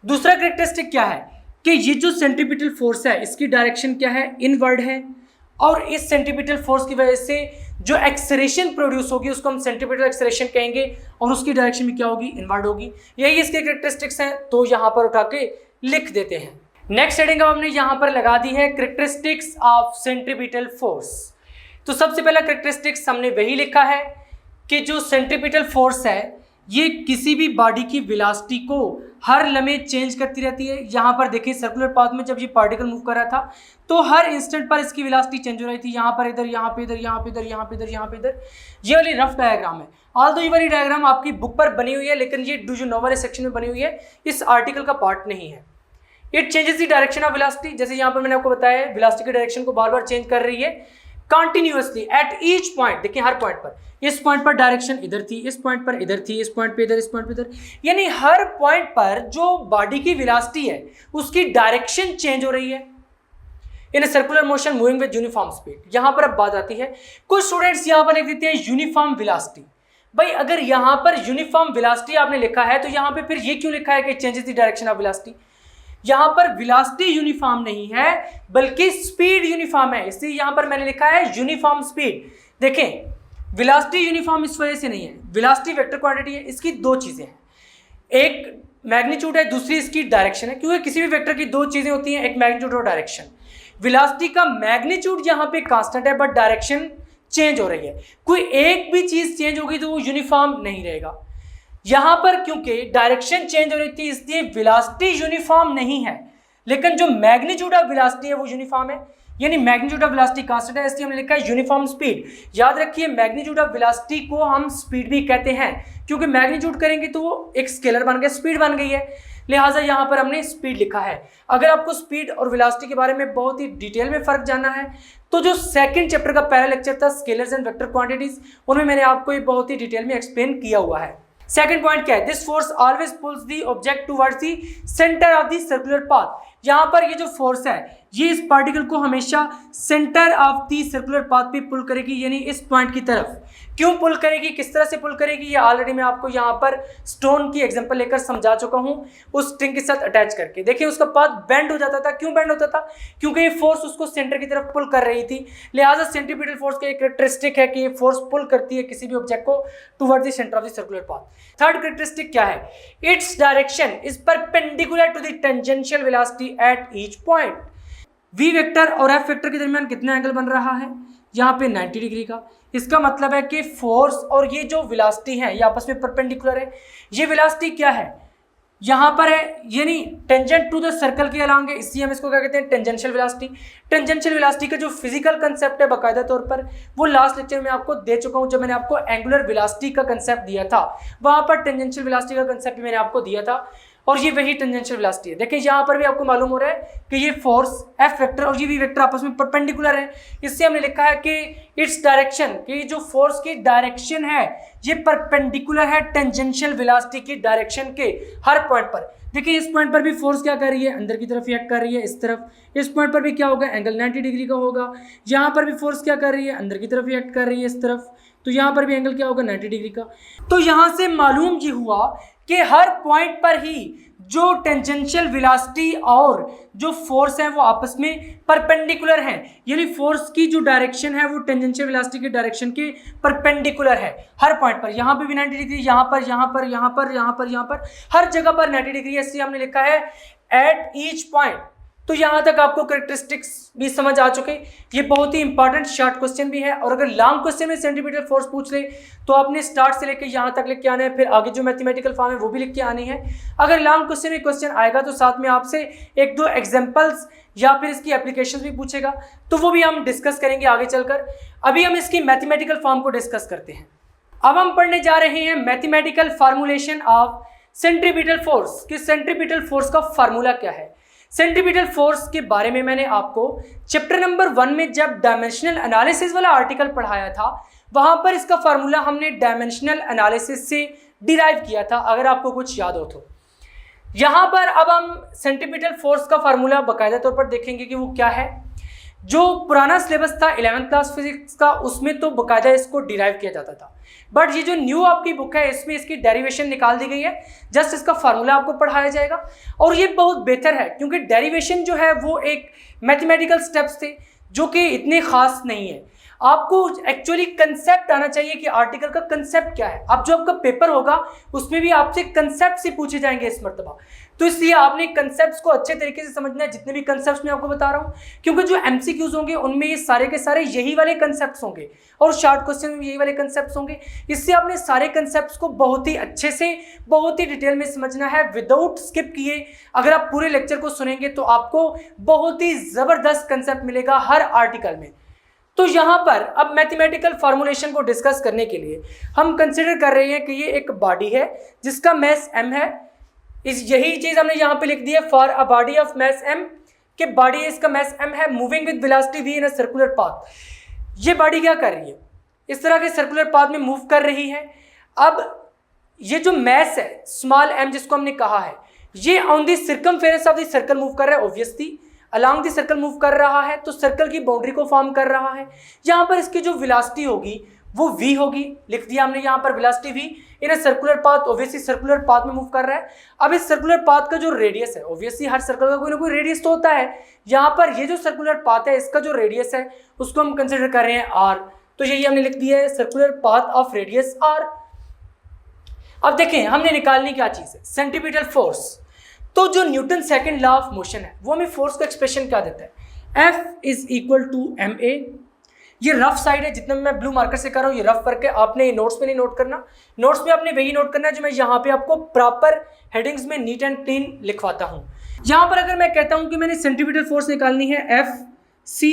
दूसरा कैरेक्टरिस्टिक क्या है कि ये जो सेंट्रीपिटल फोर्स है इसकी डायरेक्शन क्या है, इनवर्ड है, और इस सेंट्रीपिटल फोर्स की वजह से जो एक्सेलरेशन प्रोड्यूस होगी उसको हम सेंट्रीपिटल एक्सेलरेशन कहेंगे, और उसकी डायरेक्शन भी क्या होगी, इनवर्ड होगी। यही इसके कैरेक्टरिस्टिक्स हैं, तो यहां पर उठा के लिख देते हैं। नेक्स्ट हेडिंग हमने यहां पर लगा दी है कैरेक्टरिस्टिक्स ऑफ सेंट्रीपिटल फोर्स। तो सबसे पहला कैरेक्टरिस्टिक्स हमने वही लिखा है कि जो सेंट्रीपिटल फोर्स है ये किसी भी बॉडी की वेलोसिटी को हर लम्हे चेंज करती रहती है। यहाँ पर देखिए सर्कुलर पाथ में जब ये पार्टिकल मूव कर रहा था तो हर इंस्टेंट पर इसकी वेलोसिटी चेंज हो रही थी, यहाँ पर इधर, यहाँ पे इधर, यहाँ पे इधर, यहाँ पे इधर, यहाँ पे इधर। ये वाली रफ डायग्राम है, ऑल्दो ये वाली डायग्राम आपकी बुक पर बनी हुई है, लेकिन ये जो नोवेल सेक्शन में बनी हुई है इस आर्टिकल का पार्ट नहीं है। It changes the direction of velocity, जैसे यहाँ पर मैंने आपको बताया वेलोसिटी की डायरेक्शन को बार बार चेंज कर रही है कंटिन्यूअसली एट ईच पॉइंट। देखिए हर पॉइंट पर, इस पॉइंट पर डायरेक्शन इधर थी, इस पॉइंट पर इधर थी, इस पॉइंट पे इधर, इस पॉइंट पे इधर, यानी हर पॉइंट पर जो बॉडी की वेलोसिटी है उसकी डायरेक्शन चेंज हो रही है इन circular motion moving with uniform speed. यहां पर अब बात आती है, कुछ स्टूडेंट्स यहां पर लिख देते हैं यूनिफॉर्म वेलोसिटी। भाई अगर यहां पर यूनिफॉर्म वेलोसिटी आपने लिखा है तो यहां पे फिर ये क्यों लिखा है कि changes the direction of velocity. यहां पर वेलोसिटी यूनिफॉर्म नहीं है बल्कि स्पीड यूनिफॉर्म है, इसलिए यहां पर मैंने लिखा है यूनिफॉर्म स्पीड। देखें वेलोसिटी यूनिफॉर्म इस वजह से नहीं है, वेलोसिटी वेक्टर क्वांटिटी है, इसकी दो चीजें हैं, एक मैग्नीट्यूड है, दूसरी इसकी डायरेक्शन है। क्योंकि किसी भी वेक्टर की दो चीजें होती हैं, एक मैग्नीट्यूड और डायरेक्शन। वेलोसिटी का मैग्नीट्यूड यहां पे कांस्टेंट है बट डायरेक्शन चेंज हो रही है। कोई एक भी चीज चेंज होगी तो वो यूनिफॉर्म नहीं रहेगा। यहां पर क्योंकि डायरेक्शन चेंज हो रही थी इसलिए वेलोसिटी यूनिफॉर्म नहीं है, लेकिन जो मैग्नीट्यूड ऑफ वेलोसिटी है वो यूनिफॉर्म है, यानी मैग्नीट्यूड ऑफ वेलोसिटी कांस्टेंट है, इसलिए हमने लिखा है यूनिफॉर्म स्पीड। याद रखिए मैग्नीट्यूड ऑफ वेलोसिटी को हम स्पीड भी कहते हैं, क्योंकि मैग्नीट्यूड करेंगे तो वो एक स्केलर बन गया, स्पीड बन गई है, लिहाजा यहां पर हमने स्पीड लिखा है। अगर आपको स्पीड और वेलोसिटी के बारे में बहुत ही डिटेल में फर्क जानना है तो जो सेकंड चैप्टर का पहला लेक्चर था स्केलर्स एंड वेक्टर क्वांटिटीज, उनमें मैंने आपको ये बहुत ही डिटेल में एक्सप्लेन किया हुआ है। सेकंड पॉइंट क्या है, this force always pulls the object towards the centre of the circular path. यहाँ पर ये जो फोर्स है ये इस पार्टिकल को हमेशा centre of the circular path पे पुल करेगी, यानी इस पॉइंट की तरफ। क्यों पुल करेगी, किस तरह से पुल करेगी, ये ऑलरेडी मैं आपको यहाँ पर स्टोन की एग्जांपल लेकर समझा चुका हूँ उस स्ट्रिंग के साथ अटैच करके। देखिए उसका पाथ बेंड हो जाता था। क्यों बेंड होता था, क्योंकि ये फोर्स उसको सेंटर की तरफ पुल कर रही थी। लिहाजा सेंट्रीपिटल फोर्स का एक कैरेक्टरिस्टिक है कि ये फोर्स पुल करती है किसी भी ऑब्जेक्ट को toward the centre of the circular path. Third characteristic क्या है, its direction is perpendicular to the tangential velocity at each point. v vector और f वेक्टर के दरमियान कितना एंगल बन रहा है, यहाँ पे 90 डिग्री का। इसका मतलब है कि फोर्स और ये जो वेलोसिटी है ये आपस में परपेंडिकुलर है। ये वेलोसिटी क्या है, यहाँ पर है, यानी टेंजेंट टू द सर्कल के अलोंग है, इसलिए हम इसको क्या कहते हैं, टेंजेंशियल वेलोसिटी। टेंजेंशियल वेलोसिटी का जो फिजिकल कंसेप्ट है बाकायदा तौर पर वो लास्ट लेक्चर में आपको दे चुका हूँ, जब मैंने आपको एंगुलर वेलोसिटी का कंसेप्ट दिया था वहाँ पर टेंजेंशियल वेलोसिटी का कंसेप्ट भी मैंने आपको दिया था, और ये वही टेंजेंशियल वेलोसिटी है। देखिए यहाँ पर भी आपको मालूम हो रहा है कि ये फोर्स एफ वेक्टर और ये वी वेक्टर आपस में परपेंडिकुलर है, इससे हमने लिखा है कि इट्स डायरेक्शन, कि जो फोर्स की डायरेक्शन है ये परपेंडिकुलर है टेंजेंशियल वेलोसिटी की डायरेक्शन के हर पॉइंट पर। देखिए इस पॉइंट पर भी फोर्स क्या कर रही है, अंदर की तरफ एक्ट कर रही है इस तरफ। इस पॉइंट पर भी क्या होगा, एंगल 90 डिग्री का होगा। यहाँ पर भी फोर्स क्या कर रही है, अंदर की तरफ एक्ट कर रही है इस तरफ, तो यहाँ पर भी एंगल क्या होगा, 90 डिग्री का। तो यहाँ से मालूम ये हुआ कि हर पॉइंट पर ही जो टेंजेंशियल वेलोसिटी और जो फोर्स है वो आपस में परपेंडिकुलर हैं, यानी फोर्स की जो डायरेक्शन है वो टेंजेंशियल वेलोसिटी की डायरेक्शन के परपेंडिकुलर है हर पॉइंट पर। यहाँ पे भी 90 डिग्री, यहाँ पर, यहाँ पर, यहाँ पर, यहाँ पर, यहाँ पर, हर जगह पर 90 डिग्री, इसलिए हमने लिखा है एट ईच पॉइंट। तो यहाँ तक आपको कैरेक्टरिस्टिक्स भी समझ आ चुके। ये बहुत ही इंपॉर्टेंट शॉर्ट क्वेश्चन भी है, और अगर लॉन्ग क्वेश्चन में सेंटीमीटर फोर्स पूछ ले तो आपने स्टार्ट से लेकर यहाँ तक लिख के आना है, फिर आगे जो मैथमेटिकल फॉर्म है वो भी लिख के आनी है। अगर लॉन्ग क्वेश्चन में क्वेश्चन आएगा तो साथ में आपसे एक दो एग्जाम्पल्स या फिर इसकी एप्लीकेशन भी पूछेगा, तो वो भी हम डिस्कस करेंगे आगे चलकर। अभी हम इसकी मैथमेटिकल फॉर्म को डिस्कस करते हैं। अब हम पढ़ने जा रहे हैं mathematical formulation of centripetal force, कि सेंट्रीपिटल फोर्स का फार्मूला क्या है। सेंट्रीपिटल फोर्स के बारे में मैंने आपको चैप्टर नंबर 1 में जब डायमेंशनल एनालिसिस वाला आर्टिकल पढ़ाया था वहां पर इसका फार्मूला हमने डायमेंशनल एनालिसिस से डिराइव किया था, अगर आपको कुछ याद हो तो। यहां पर अब हम सेंट्रीपिटल फोर्स का फार्मूला बाकायदा तौर पर देखेंगे कि वो क्या है। जो पुराना सिलेबस था 11th क्लास फिजिक्स का उसमें तो बाकायदा इसको डिराइव किया जाता था, बट ये जो न्यू आपकी बुक है इसमें इसकी डेरिवेशन निकाल दी गई है, जस्ट इसका फार्मूला आपको पढ़ाया जाएगा। और ये बहुत बेहतर है क्योंकि डेरिवेशन जो है वो एक मैथमेटिकल स्टेप्स थे जो कि इतने खास नहीं है। आपको एक्चुअली कंसेप्ट आना चाहिए कि आर्टिकल का कंसेप्ट क्या है। अब जो आपका पेपर होगा उसमें भी आपसे कंसेप्ट से पूछे जाएंगे इस मर्तबा, तो इसलिए आपने कंसेप्ट्स को अच्छे तरीके से समझना है, जितने भी कंसेप्ट्स मैं आपको बता रहा हूँ, क्योंकि जो एमसीक्यूज होंगे उनमें ये सारे के सारे यही वाले कंसेप्ट्स होंगे और शॉर्ट क्वेश्चन में यही वाले कंसेप्ट्स होंगे। इससे आपने सारे कंसेप्ट्स को बहुत ही अच्छे से बहुत ही डिटेल में समझना है विदाउट स्किप किए। अगर आप पूरे लेक्चर को सुनेंगे तो आपको बहुत ही ज़बरदस्त कंसेप्ट मिलेगा हर आर्टिकल में। तो यहाँ पर अब मैथमेटिकल फार्मूलेशन को डिस्कस करने के लिए हम कंसिडर कर रहे हैं कि ये एक बॉडी है जिसका मैस m है। यही चीज़ हमने यहाँ पे लिख दी है, for a body of mass m, कि बॉडी इसका मैस m है, moving with velocity v in a circular path. ये बॉडी क्या कर रही है, इस तरह के सर्कुलर पाथ में मूव कर रही है। अब ये जो मैस है स्मॉल m जिसको हमने कहा है, ये on the circumference of the circle move कर रहा है, obviously along the circle move कर रहा है, तो सर्कल की बाउंड्री को फॉर्म कर रहा है। यहाँ पर इसकी जो वेलोसिटी होगी वो v होगी, लिख दिया हमने यहाँ पर velocity v in a circular path, obviously circular path में मूव कर रहा है। अब इस सर्कुलर पाथ का जो रेडियस है, ऑब्वियसली हर सर्कल का कोई ना कोई रेडियस तो होता है, यहाँ पर ये जो सर्कुलर पाथ है इसका जो रेडियस है उसको हम कंसिडर कर रहे हैं r, तो यही हमने लिख दिया है circular path of radius r। अब देखें हमने निकालनी क्या चीज़ है, सेंट्रीपिटल फोर्स। तो जो Newton second law of motion है वो हमें फोर्स का एक्सप्रेशन क्या देता है, F is equal to ma। ये रफ साइड है, जितना मैं ब्लू मार्कर से कर रहा हूँ ये रफ करके आपने नोट्स में नहीं नोट करना, नोट्स में आपने वही नोट करना है जो मैं यहाँ पे आपको प्रॉपर हेडिंग्स में नीट एंड क्लीन लिखवाता हूँ। यहाँ पर अगर मैं कहता हूँ कि मैंने सेंट्रीपिटल फोर्स निकालनी है FC,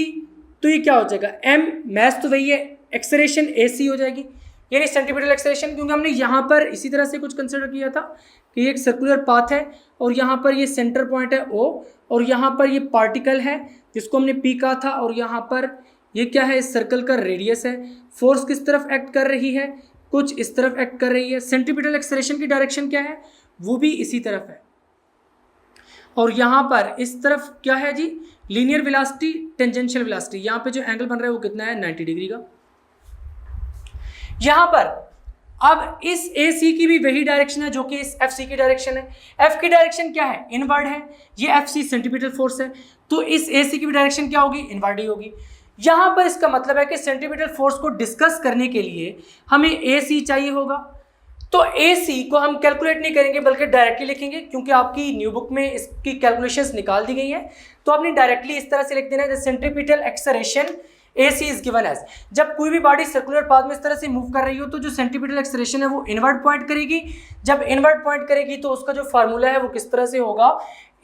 तो ये क्या हो जाएगा, m मैस तो वही है, एक्सेलरेशन AC हो जाएगी, यानी सेंट्रीपिटल एक्सेलरेशन, क्योंकि हमने यहाँ पर इसी तरह से कुछ कंसिडर किया था कि ये एक सर्कुलर पाथ है और यहाँ पर ये सेंटर पॉइंट है O, और यहाँ पर ये पार्टिकल है जिसको हमने P कहा था, और यहाँ पर ये क्या है, इस सर्कल का रेडियस है। फोर्स किस तरफ एक्ट कर रही है, कुछ इस तरफ एक्ट कर रही है। सेंट्रीपिटल एक्सेलरेशन की डायरेक्शन क्या है, वो भी इसी तरफ है। और यहाँ पर इस तरफ क्या है जी, लीनियर वेलोसिटी, टेंजेंशियल वेलोसिटी। यहाँ पे जो एंगल बन रहा है वो कितना है, 90 डिग्री का। यहाँ पर अब इस AC की भी वही डायरेक्शन है जो कि इस FC की डायरेक्शन है। F की डायरेक्शन क्या है, इनवर्ड है, ये FC सेंटीमीटर फोर्स है, तो इस AC की भी डायरेक्शन क्या होगी, इनवर्ड ही होगी। यहाँ पर इसका मतलब है कि सेंटीमीटर फोर्स को डिस्कस करने के लिए हमें AC चाहिए होगा। तो AC को हम कैलकुलेट नहीं करेंगे बल्कि डायरेक्टली लिखेंगे, क्योंकि आपकी न्यू बुक में इसकी कैलकुलेशंस निकाल दी गई हैं। तो आपने डायरेक्टली इस तरह से लिख देना है, the centripetal acceleration AC is given as. जब कोई भी बॉडी सर्कुलर पाथ में इस तरह से मूव कर रही हो तो जो सेंट्रीपिटल एक्सेलरेशन है वो इनवर्ड पॉइंट करेगी। जब इनवर्ड पॉइंट करेगी तो उसका जो फार्मूला है वो किस तरह से होगा,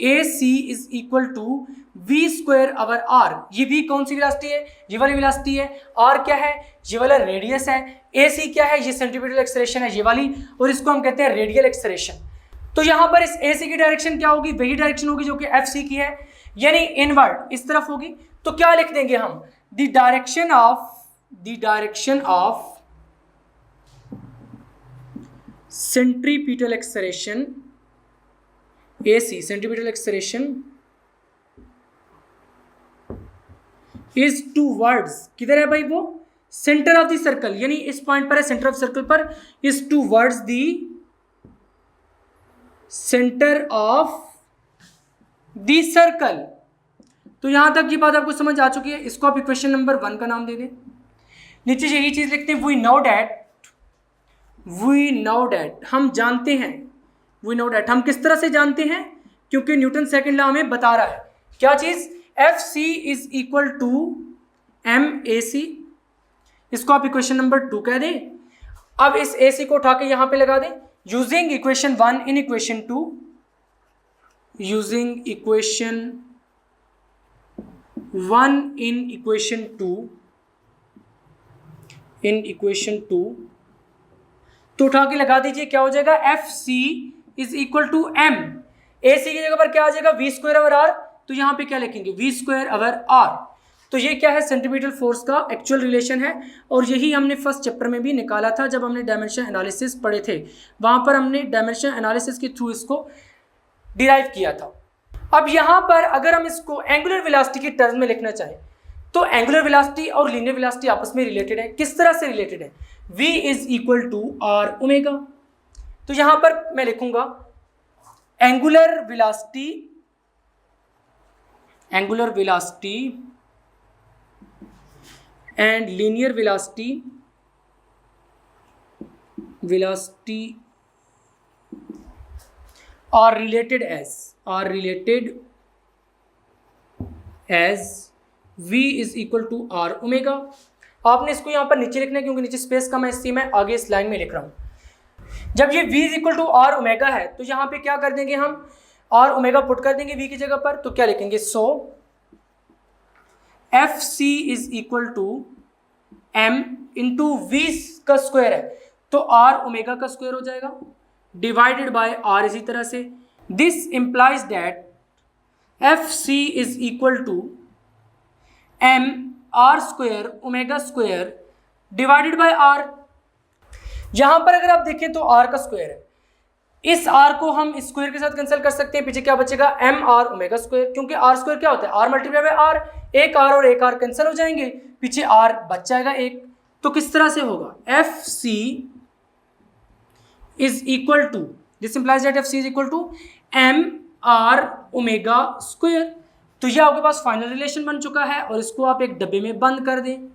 AC is equal to v square over r। ये v कौन सी वेलोसिटी है, ये वाली वेलोसिटी है। r क्या है, ये वाला रेडियस है। AC क्या है, ये सेंट्रीपिटल एक्सेलरेशन है ये वाली, और इसको हम कहते हैं रेडियल एक्सेलरेशन। तो यहाँ पर इस AC की डायरेक्शन क्या होगी, वही डायरेक्शन होगी जो कि FC की है, यानी इनवर्ड इस तरफ होगी। तो क्या लिख देंगे हम, the direction of centripetal acceleration AC, centripetal acceleration is towards, किधर है भाई वो, सेंटर ऑफ द सर्कल, यानी इस पॉइंट पर है, सेंटर ऑफ सर्कल पर, is towards the center of the circle। तो यहां तक ये बात आपको समझ आ चुकी है। इसको आप इक्वेशन नंबर 1 का नाम दे दें। नीचे यही चीज लिखते हैं, वी नो डैट, हम जानते हैं, वी नो डैट, हम किस तरह से जानते हैं, क्योंकि न्यूटन सेकंड लॉ हमें बता रहा है क्या चीज, FC is equal to MAC। इसको आप इक्वेशन नंबर 2 कह दें। अब इस AC को उठा के यहां पे लगा दें, using equation 1 in equation 2, using equation 1 in equation 2 तो उठा के लगा दीजिए, क्या हो जाएगा, FC is equal to M। AC की जगह पर क्या आ जाएगा, v स्क्वायर अवर r। तो यहाँ पे क्या लिखेंगे, v स्क्वायर अवर r। तो ये क्या है, सेंटीमीटर फोर्स का एक्चुअल रिलेशन है, और यही हमने फर्स्ट चैप्टर में भी निकाला था जब हमने डायमेंशन एनालिसिस पढ़े थे। वहां पर हमने डायमेंशन एनालिसिस के थ्रू इसको डिराइव किया था। अब यहाँ पर अगर हम इसको एंगुलर वेलोसिटी के टर्म में लिखना चाहें तो एंगुलर वेलोसिटी और लीनियर वेलोसिटी आपस में रिलेटेड है। किस तरह से रिलेटेड है, v is equal to r omega. तो यहाँ पर मैं लिखूंगा angular velocity and linear velocity are related as v is equal to r omega. आपने इसको यहाँ पर नीचे लिखना है क्योंकि नीचे स्पेस कम है, इसलिए मैं आगे इस लाइन में लिख रहा हूँ। जब ये v is equal to r omega है तो यहाँ पे क्या कर देंगे हम, r ओमेगा पुट कर देंगे v की जगह पर। तो क्या लिखेंगे, सो FC is equal to m into v का स्क्वायर है तो r ओमेगा का स्क्वायर हो जाएगा, डिवाइडेड बाय r। इसी तरह से this implies that FC is equal to m r square omega square divided by r। यहां पर अगर आप देखें तो r का स्क्वायर है, इस r को हम इस स्क्वायर के साथ कैंसिल कर सकते हैं। पीछे क्या बचेगा, m r ओमेगा स्क्वायर, क्योंकि r स्क्वायर क्या होता है, r मल्टीप्लाई बाय r। एक r और एक r कैंसिल हो जाएंगे, पीछे r बच जाएगा एक। तो किस तरह से होगा, FC is equal to, this implies that FC is equal to m r omega square. तो ये आपके पास फाइनल रिलेशन बन चुका है और इसको आप एक डब्बे में बंद कर दें।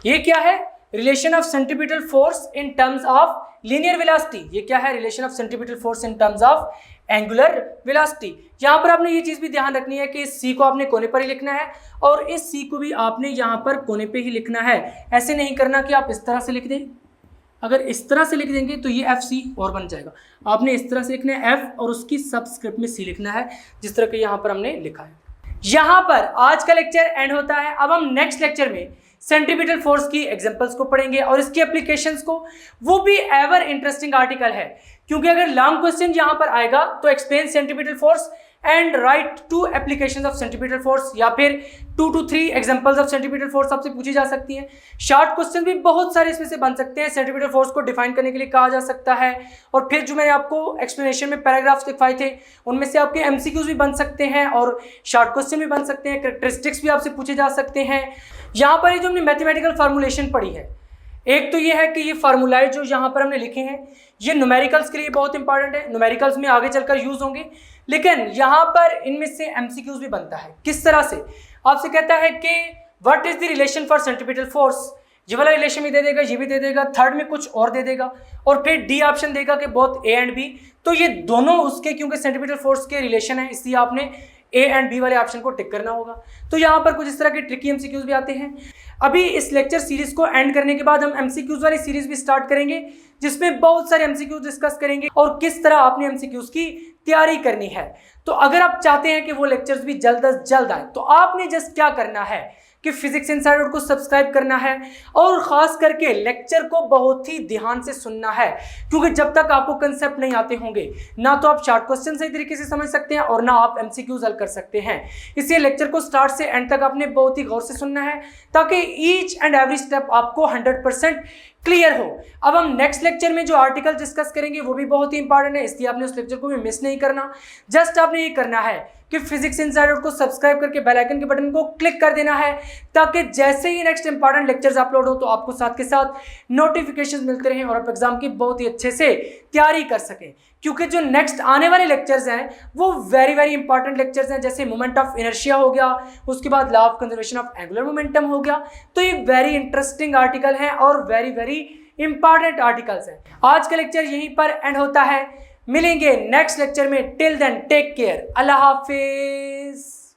ये क्या है, relation of centripetal force in terms of linear velocity. ये क्या है, relation of centripetal force in terms of angular velocity. यहां पर आपने ये चीज भी ध्यान रखनी है कि इस C को आपने कोने पर ही लिखना है और इस C को भी आपने यहां पर कोने पे ही लिखना है। ऐसे नहीं करना कि आप इस तरह से लिख दें, अगर इस तरह से लिख देंगे तो ये FC और बन जाएगा। आपने इस तरह से लिखना है F और उसकी सबस्क्रिप्ट में C लिखना है, जिस तरह के यहाँ पर हमने लिखा है। यहाँ पर आज का लेक्चर एंड होता है। अब हम नेक्स्ट लेक्चर में सेंट्रीपिटल फोर्स की एग्जांपल्स को पढ़ेंगे और इसकी एप्लीकेशंस को। वो भी एवर इंटरेस्टिंग आर्टिकल है, क्योंकि अगर लॉन्ग क्वेश्चन यहाँ पर आएगा तो explain centripetal force and right 2 applications of centripetal force, या फिर 2 to 3 examples of centripetal force आपसे पूछी जा सकती है। शॉर्ट क्वेश्चन भी बहुत सारे इसमें से बन सकते हैं, सेंट्रीपिटल फोर्स को डिफाइन करने के लिए कहा जा सकता है। और फिर जो मैंने आपको एक्सप्लेनेशन में पैराग्राफ्स लिखवाए थे उनमें से आपके एमसीक्यूज भी बन सकते हैं और शॉर्ट क्वेश्चन भी बन सकते हैं, कैरेक्टरिस्टिक्स भी आपसे पूछे जा सकते हैं। यहाँ पर ये जो हमने मैथमेटिकल फार्मूलेशन पढ़ी है, एक तो ये है कि ये फार्मूलाए जो यहाँ पर हमने लिखे हैं ये न्यूमेरिकल्स के लिए बहुत इंपॉर्टेंट है, न्यूमेरिकल्स में आगे चलकर यूज होंगे, लेकिन यहाँ पर इनमें से एमसीक्यूज भी बनता है। किस तरह से? आपसे कहता है कि what is the relation for centripetal force, ये वाला रिलेशन भी दे देगा, ये भी दे देगा, थर्ड में कुछ और दे देगा, और फिर डी ऑप्शन देगा कि बोथ ए एंड बी। तो ये दोनों उसके क्योंकि सेंट्रीपिटल फोर्स के रिलेशन है, इसलिए आपने ए एंड बी वाले ऑप्शन को टिक करना होगा। तो यहाँ पर कुछ इस तरह के ट्रिकी एमसीक्यूज भी आते हैं। अभी इस लेक्चर सीरीज को एंड करने के बाद हम एमसीक्यूज वाली सीरीज भी स्टार्ट करेंगे, जिसमें बहुत सारे एमसीक्यूज डिस्कस करेंगे और किस तरह आपने एमसीक्यूज की तैयारी करनी है। तो अगर आप चाहते हैं कि वो लेक्चर्स भी जल्द से जल्द आए तो आपने जस्ट क्या करना है कि फिजिक्स इनसाइडर को सब्सक्राइब करना है और खास करके लेक्चर को बहुत ही ध्यान से सुनना है, क्योंकि जब तक आपको कंसेप्ट नहीं आते होंगे ना तो आप शॉर्ट क्वेश्चन सही तरीके से समझ सकते हैं और ना आप एमसीक्यूज हल कर सकते हैं। इसलिए लेक्चर को स्टार्ट से एंड तक आपने बहुत ही गौर से सुनना है ताकि ईच एंड एवरी स्टेप आपको 100% क्लियर हो। अब हम नेक्स्ट लेक्चर में जो आर्टिकल डिस्कस करेंगे वो भी बहुत ही इंपॉर्टेंट है, इसलिए आपने उस लेक्चर को भी मिस नहीं करना। जस्ट आपने ये करना है कि फिजिक्स इनसाइडर को सब्सक्राइब करके बेल आइकन के बटन को क्लिक कर देना है ताकि जैसे ही नेक्स्ट इंपॉर्टेंट लेक्चर्स अपलोड हो तो आपको साथ के साथ नोटिफिकेशंस मिलते रहें और आप एग्जाम की बहुत ही अच्छे से तैयारी कर सकें। क्योंकि जो नेक्स्ट आने वाले लेक्चर्स हैं वो वेरी इंपॉर्टेंट लेक्चर्स हैं, जैसे मोमेंट ऑफ इनर्शिया हो गया, उसके बाद law of conservation of angular momentum हो गया। तो ये वेरी इंटरेस्टिंग आर्टिकल हैं और वेरी इंपॉर्टेंट आर्टिकल्स हैं। आज का लेक्चर यहीं पर एंड होता है, मिलेंगे नेक्स्ट लेक्चर में। टिल देन टेक केयर, अल्लाह हाफिज।